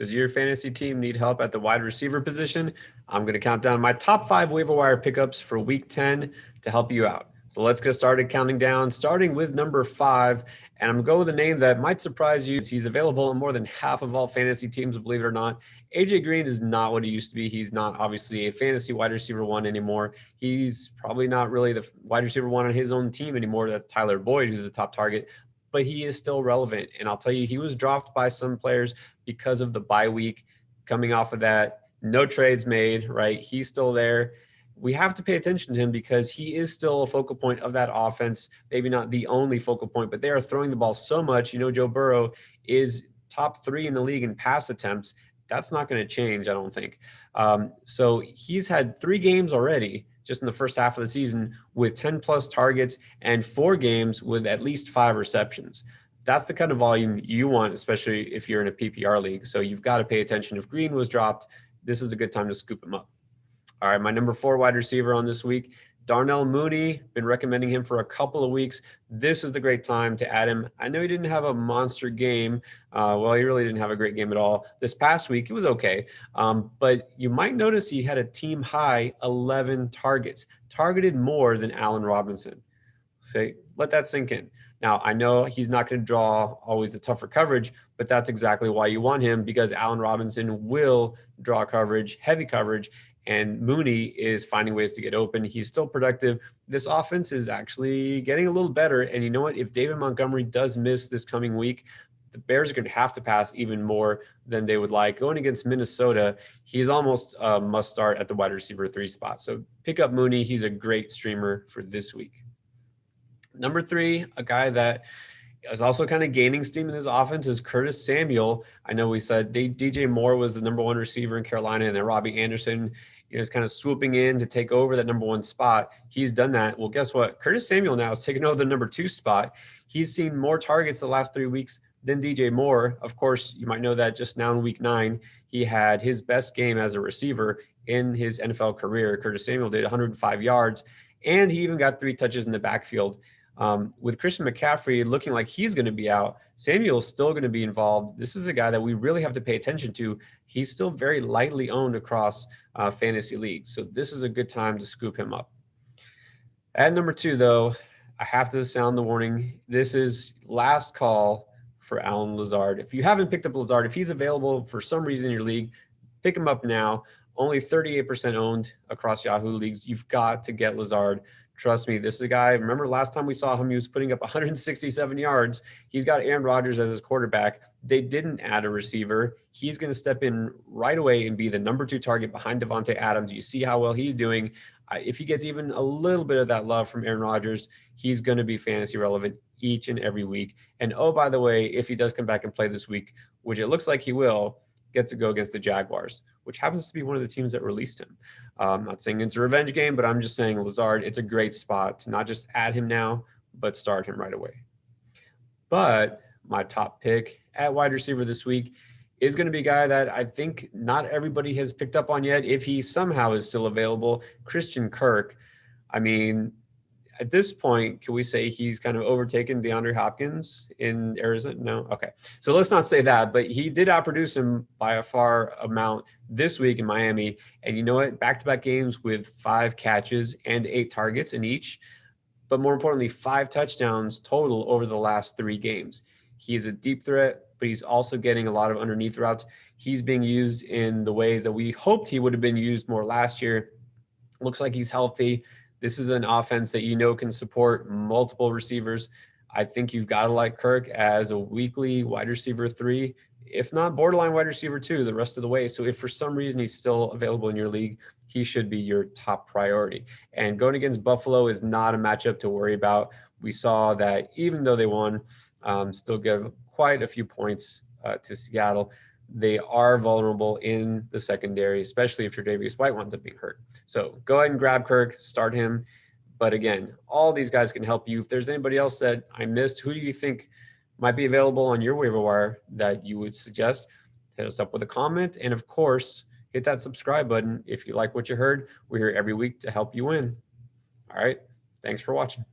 Does your fantasy team need help at the wide receiver position? I'm going to count down my top 5 waiver wire pickups for week 10 to help you out. So let's get started counting down, starting with number 5. And I'm going to go with a name that might surprise you. He's available in more than half of all fantasy teams, believe it or not. AJ Green is not what he used to be. He's not obviously a fantasy wide receiver 1 anymore. He's probably not really the wide receiver 1 on his own team anymore. That's Tyler Boyd, who's the top target. But he is still relevant. And I'll tell you, he was dropped by some players because of the bye week. Coming off of that, no trades made, right? He's still there. We have to pay attention to him because he is still a focal point of that offense. Maybe not the only focal point, but they are throwing the ball so much. You know, Joe Burrow is top 3 in the league in pass attempts. That's not going to change, I don't think. So he's had 3 games already just in the first half of the season with 10 plus targets and 4 games with at least 5 receptions. That's the kind of volume you want, especially if you're in a PPR league. So you've got to pay attention. If Green was dropped, this is a good time to scoop him up. All right, my number 4 wide receiver on this week, Darnell Mooney. Been recommending him for a couple of weeks. This is the great time to add him. I know he didn't have a monster game. Well, he really didn't have a great game at all. This past week, it was okay. But you might notice he had a team high 11 targets, targeted more than Allen Robinson. So let that sink in. Now, I know he's not going to draw always the tougher coverage, but that's exactly why you want him, because Allen Robinson will draw coverage, heavy coverage, and Mooney is finding ways to get open. He's still productive. This offense is actually getting a little better. And you know what? If David Montgomery does miss this coming week, the Bears are going to have to pass even more than they would like. Going against Minnesota, he's almost a must start at the wide receiver 3 spot. So pick up Mooney. He's a great streamer for this week. Number 3, a guy that is also kind of gaining steam in his offense is Curtis Samuel. I know we said DJ Moore was the number 1 receiver in Carolina, and then Robbie Anderson, is kind of swooping in to take over that number 1 spot. He's done that. Well, guess what? Curtis Samuel now is taking over the number 2 spot. He's seen more targets the last 3 weeks than DJ Moore. Of course, you might know that just now in week 9, he had his best game as a receiver in his NFL career. Curtis Samuel did 105 yards, and he even got 3 touches in the backfield. With Christian McCaffrey looking like he's going to be out, Samuel's still going to be involved. This is a guy that we really have to pay attention to. He's still very lightly owned across fantasy leagues. So this is a good time to scoop him up. At number 2, though, I have to sound the warning. This is last call for Allen Lazard. If you haven't picked up Lazard, if he's available for some reason in your league, pick him up now. Only 38% owned across Yahoo leagues. You've got to get Lazard. Trust me, this is a guy. Remember last time we saw him, he was putting up 167 yards. He's got Aaron Rodgers as his quarterback. They didn't add a receiver. He's going to step in right away and be the number 2 target behind Devontae Adams. You see how well he's doing. If he gets even a little bit of that love from Aaron Rodgers, he's going to be fantasy relevant each and every week. And oh, by the way, if he does come back and play this week, which it looks like he will, gets to go against the Jaguars, which happens to be one of the teams that released him. I'm not saying it's a revenge game, but I'm just saying Lazard, it's a great spot to not just add him now, but start him right away. But my top pick at wide receiver this week is going to be a guy that I think not everybody has picked up on yet, if he somehow is still available, Christian Kirk. I mean, at this point, can we say he's kind of overtaken DeAndre Hopkins in Arizona? No? Okay. So let's not say that, but he did outproduce him by a far amount this week in Miami. And you know what? Back-to-back games with 5 catches and 8 targets in each, but more importantly, 5 touchdowns total over the last 3 games. He is a deep threat, but he's also getting a lot of underneath routes. He's being used in the ways that we hoped he would have been used more last year. Looks like he's healthy. This is an offense that you know can support multiple receivers. I think you've got to like Kirk as a weekly wide receiver 3, if not borderline wide receiver 2 the rest of the way. So if for some reason he's still available in your league, he should be your top priority. And going against Buffalo is not a matchup to worry about. We saw that even though they won, still give quite a few points to Seattle. They are vulnerable in the secondary, especially if Tre'Davious White winds up being hurt. So go ahead and grab Kirk, start him. But again, all these guys can help you. If there's anybody else that I missed, who do you think might be available on your waiver wire that you would suggest? Hit us up with a comment. And of course, hit that subscribe button if you like what you heard. We're here every week to help you win. All right. Thanks for watching.